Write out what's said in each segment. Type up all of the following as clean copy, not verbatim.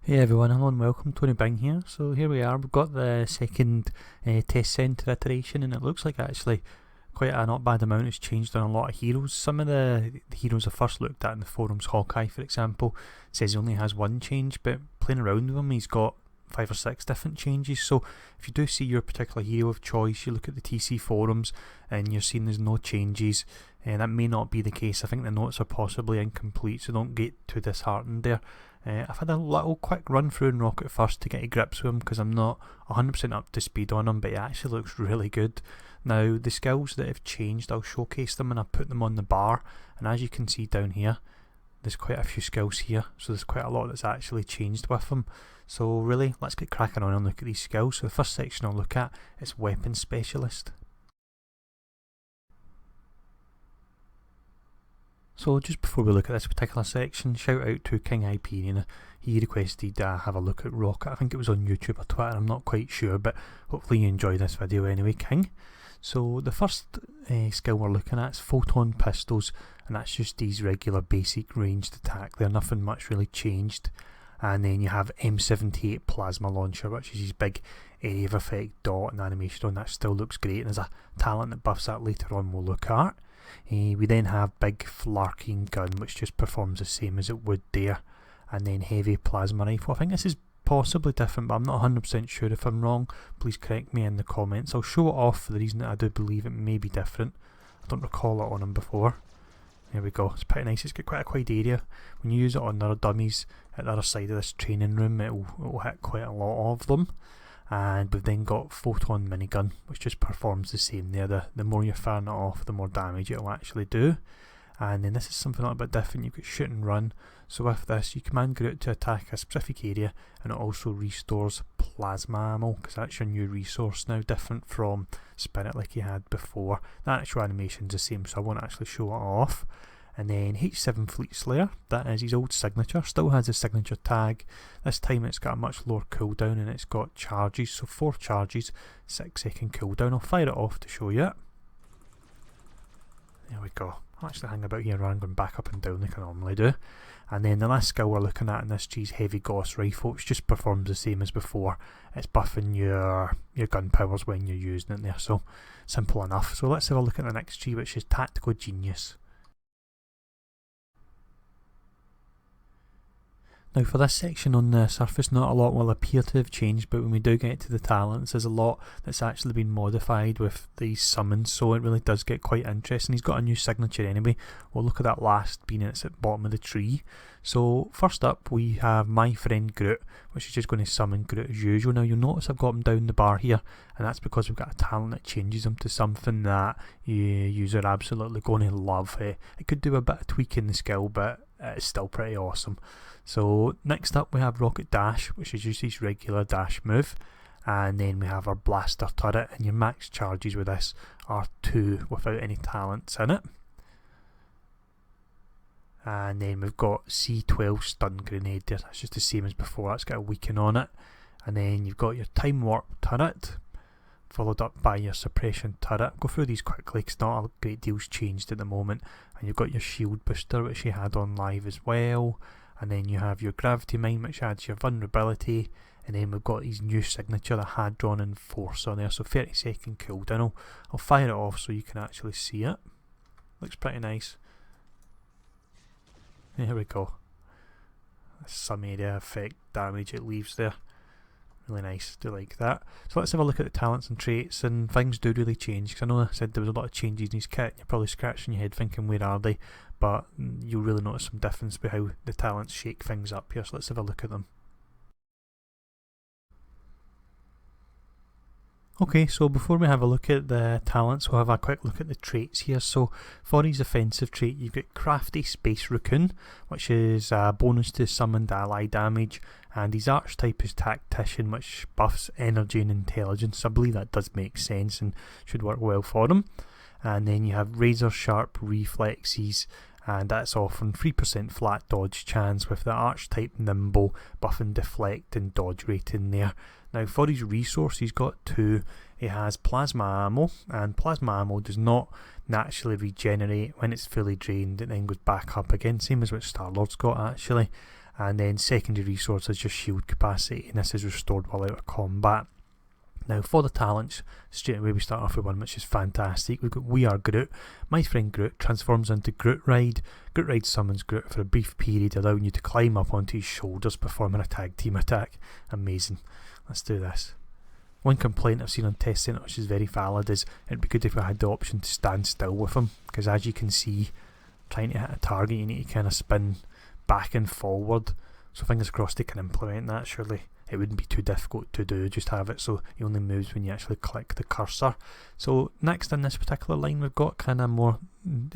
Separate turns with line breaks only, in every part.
Hey everyone, hello and welcome, Tony Bing here. So here we are, we've got the second test centre iteration, and it looks like actually quite a not bad amount has changed on a lot of heroes. Some of the heroes I first looked at in the forums, Hawkeye for example, says he only has one change, but playing around with him he's got 5 or 6 different changes. So if you do see your particular hero of choice, you look at the TC forums and you're seeing there's no changes, and that may not be the case. I think the notes are possibly incomplete, so don't get too disheartened there. I've had a little quick run through in Rocket first to get to grips with him because I'm not 100% up to speed on him, but he actually looks really good. Now the skills that have changed, I'll showcase them and I'll put them on the bar, and as you can see down here there's quite a few skills here, so there's quite a lot that's actually changed with them. So really, let's get cracking on and look at these skills. So the first section I'll look at is Weapon Specialist. So just before we look at this particular section, shout out to King Hyperion. He requested have a look at Rocket. I think it was on YouTube or Twitter, I'm not quite sure, but hopefully you enjoy this video anyway, King. So the first skill we're looking at is Photon Pistols, and that's just these regular basic ranged attack. They're nothing much really changed. And then you have M78 Plasma Launcher, which is his big area of effect dot and animation on that. Still looks great, and there's a talent that buffs that later on we'll look at. We then have Big Flarking Gun, which just performs the same as it would there. And then Heavy Plasma Rifle. I think this is possibly different, but I'm not 100% sure. If I'm wrong, please correct me in the comments. I'll show it off for the reason that I do believe it may be different. I don't recall it on him before. There we go, it's pretty nice. It's got quite a wide area. When you use it on other dummies at the other side of this training room, it'll hit quite a lot of them. And we've then got Photon Minigun, which just performs the same there. The more you're firing it off, the more damage it'll actually do. And then this is something a little bit different. You've got Shoot and Run. So with this, you command Groot to attack a specific area, and it also restores plasma ammo, because that's your new resource now, different from Spirit like you had before. The actual animation's the same, so I won't actually show it off. And then H7 Fleet Slayer, that is his old signature, still has his signature tag. This time it's got a much lower cooldown, and it's got charges, so 4 charges, 6-second cooldown. I'll fire it off to show you it. There we go. I'll actually hang about here rather than going back up and down like I normally do. And then the last skill we're looking at in this G's Heavy Gauss Rifle, which just performs the same as before. It's buffing your gun powers when you're using it there, so simple enough. So let's have a look at the next G, which is Tactical Genius. Now for this section on the surface, not a lot will appear to have changed, but when we do get to the talents, there's a lot that's actually been modified with these summons, so it really does get quite interesting. He's got a new signature anyway. We'll look at that last, being it's at the bottom of the tree. So first up we have My Friend Groot, which is just going to summon Groot as usual. Now you'll notice I've got him down the bar here, and that's because we've got a talent that changes him to something that you are absolutely going to love. It could do a bit of tweaking the skill, but it's still pretty awesome. So next up we have Rocket Dash, which is just his regular dash move, and then we have our Blaster Turret, and your max charges with this are 2 without any talents in it. And then we've got C12 Stun Grenade there, that's just the same as before, that's got a weaken on it. And then you've got your Time Warp Turret, followed up by your Suppression Turret. Go through these quickly because not a great deal's changed at the moment. And you've got your Shield Booster, which you had on live as well. And then you have your Gravity Mine, which adds your vulnerability. And then we've got his new signature, the Hadron Enforcer on there, so 30-second cooldown. I'll fire it off so you can actually see it. Looks pretty nice. Here we go. Some area effect damage it leaves there. Really nice, do like that. So let's have a look at the talents and traits, and things do really change, because I know I said there was a lot of changes in his kit. You're probably scratching your head thinking where are they, but you'll really notice some difference by how the talents shake things up here, so let's have a look at them. Okay, so before we have a look at the talents, we'll have a quick look at the traits here. So for his offensive trait, you've got Crafty Space Raccoon, which is a bonus to summoned ally damage, and his archetype is Tactician, which buffs energy and intelligence. I believe that does make sense and should work well for him. And then you have Razor Sharp Reflexes, and that's offering 3% flat dodge chance with the archetype Nimble, buffing deflect and dodge rate in there. Now for his resource, he's got 2. He has plasma ammo, and plasma ammo does not naturally regenerate when it's fully drained. It then goes back up again, same as what Star-Lord's got actually. and then secondary resource is your shield capacity, and this is restored while out of combat. Now for the talents, straight away we start off with one which is fantastic. We've got We Are Groot. My friend Groot transforms into Groot Ride. Groot Ride summons Groot for a brief period, allowing you to climb up onto his shoulders, performing a tag team attack. Amazing. Let's do this. One complaint I've seen on Test Centre, which is very valid, is it'd be good if we had the option to stand still with him, because as you can see, trying to hit a target you need to kind of spin back and forward. So fingers crossed they can implement that. Surely it wouldn't be too difficult to do, just have it so he only moves when you actually click the cursor. So next in this particular line we've got kind of more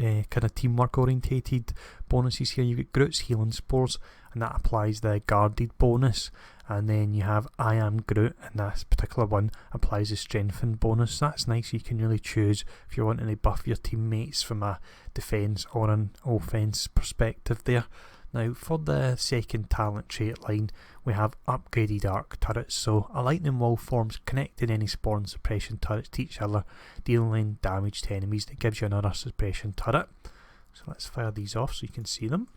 kind of teamwork orientated bonuses here. You've got Groot's Healing Spores, and that applies the guarded bonus, and then you have I Am Groot, and this particular one applies the strengthened bonus. That's nice, you can really choose if you're wanting to buff your teammates from a defence or an offence perspective there. Now for the second talent trait line we have upgraded arc turrets. So a lightning wall forms connecting any spawn suppression turrets to each other, dealing damage to enemies. That gives you another suppression turret. So let's fire these off so you can see them.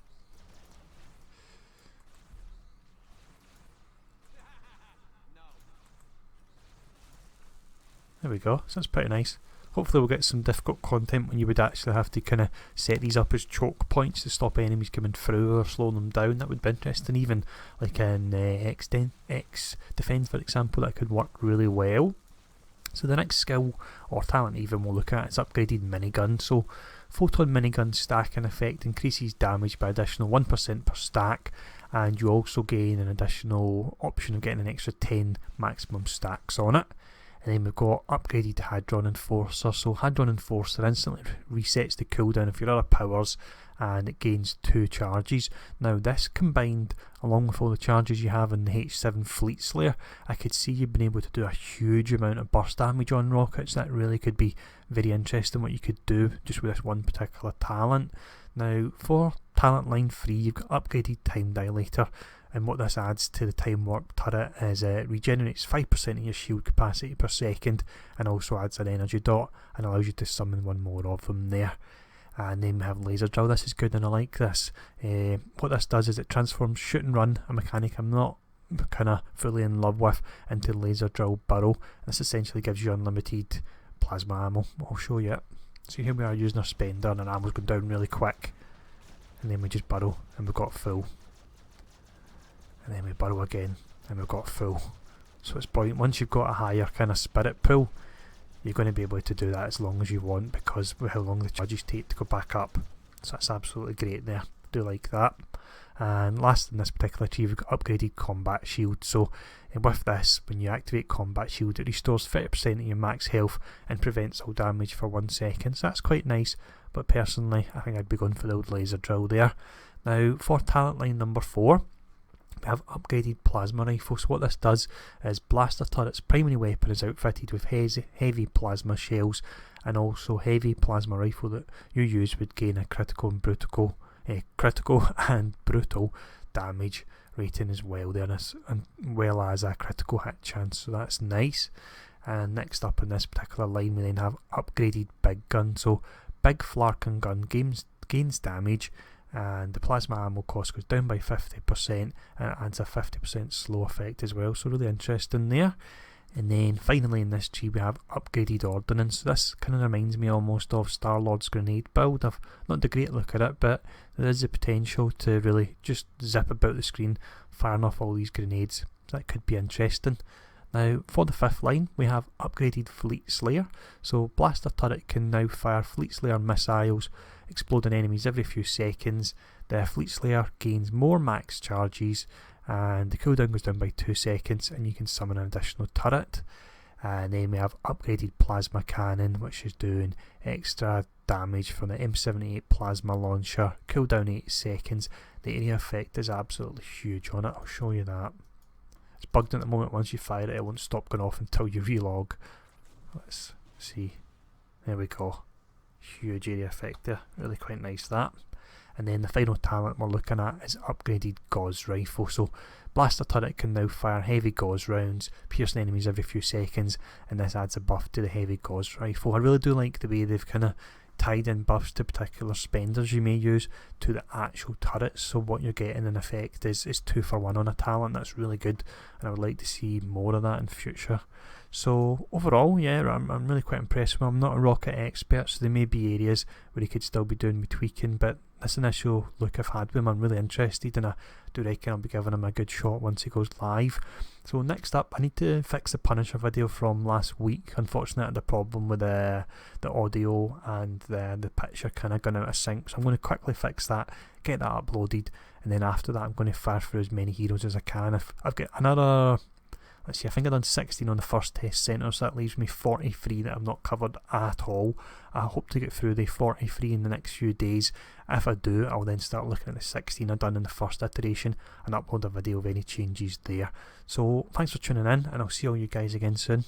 There we go, so that's pretty nice. Hopefully we'll get some difficult content when you would actually have to kind of set these up as choke points to stop enemies coming through or slow them down. That would be interesting. Even like in X Defense, for example, that could work really well. So the next skill or talent even we'll look at is upgraded minigun. So photon minigun stacking effect increases damage by additional 1% per stack, and you also gain an additional option of getting an extra 10 maximum stacks on it. And then we've got upgraded Hadron Enforcer. So Hadron Enforcer instantly resets the cooldown of your other powers, and it gains 2 charges. Now this combined along with all the charges you have in the H7 Fleet Slayer, I could see you being able to do a huge amount of burst damage on rockets. That really could be very interesting what you could do just with this one particular talent. Now for talent line 3 you've got upgraded Time Dilator, and what this adds to the time warp turret is it regenerates 5% of your shield capacity per second, and also adds an energy dot and allows you to summon one more of them there. And then we have Laser Drill. This is good and I like this. What this does is it transforms Shoot and Run, a mechanic I'm not kind of fully in love with, into Laser Drill Burrow. This essentially gives you unlimited plasma ammo. I'll show you it. So here we are using our spender and our ammo's going down really quick, and then we just burrow and we've got full. And then we burrow again and we've got full. So it's brilliant. Once you've got a higher kind of spirit pool, you're going to be able to do that as long as you want, because of how long the charges take to go back up. So that's absolutely great there. Do like that. And last in this particular tree, we've got upgraded Combat Shield. So with this, when you activate Combat Shield, it restores 30% of your max health and prevents all damage for 1 second. So that's quite nice, but personally I think I'd be going for the old Laser Drill there. Now for talent line number 4, we have upgraded Plasma Rifle. So what this does is Blaster Turret's primary weapon is outfitted with heavy plasma shells, and also heavy plasma rifle that you use would gain a critical and brutal damage rating as well there, as well as a critical hit chance, so that's nice. And next up in this particular line we then have upgraded Big Gun. So Big Flarkin Gun gains damage, and the plasma ammo cost goes down by 50%, and it adds a 50% slow effect as well, so really interesting there. And then finally in this tree we have upgraded Ordnance. This kind of reminds me almost of Star-Lord's grenade build. I've not had a great look at it, but there is the potential to really just zip about the screen firing off all these grenades. So that could be interesting. Now for the 5th line we have upgraded Fleet Slayer. So Blaster Turret can now fire Fleet Slayer missiles, exploding enemies every few seconds. The Fleet Slayer gains more max charges, and the cooldown goes down by 2 seconds, and you can summon an additional turret. And then we have upgraded Plasma Cannon, which is doing extra damage from the M78 plasma launcher, cooldown 8 seconds. The area effect is absolutely huge on it, I'll show you that. It's bugged at the moment. Once you fire it, it won't stop going off until you relog. Let's see, there we go, huge area effect there, really quite nice that. And then the final talent we're looking at is upgraded Gauze Rifle. So Blaster Turret can now fire heavy gauze rounds, piercing enemies every few seconds, and this adds a buff to the heavy gauze rifle. I really do like the way they've kind of tied in buffs to particular spenders you may use to the actual turrets, so what you're getting in effect is 2-for-1 on a talent. That's really good, and I would like to see more of that in future. So overall, yeah, I'm really quite impressed with him. I'm not a rocket expert, so there may be areas where he could still be doing with tweaking, but this initial look I've had with him, I'm really interested, and I do reckon I'll be giving him a good shot once he goes live. So next up, I need to fix the Punisher video from last week. Unfortunately, I had a problem with the audio and the picture kind of going out of sync, so I'm going to quickly fix that, get that uploaded, and then after that I'm going to fire through as many heroes as I can. I've got another, let's see, I think I've done 16 on the first test centre, so that leaves me 43 that I've not covered at all. I hope to get through the 43 in the next few days. If I do, I'll then start looking at the 16 I've done in the first iteration and upload a video of any changes there. So thanks for tuning in, and I'll see all you guys again soon.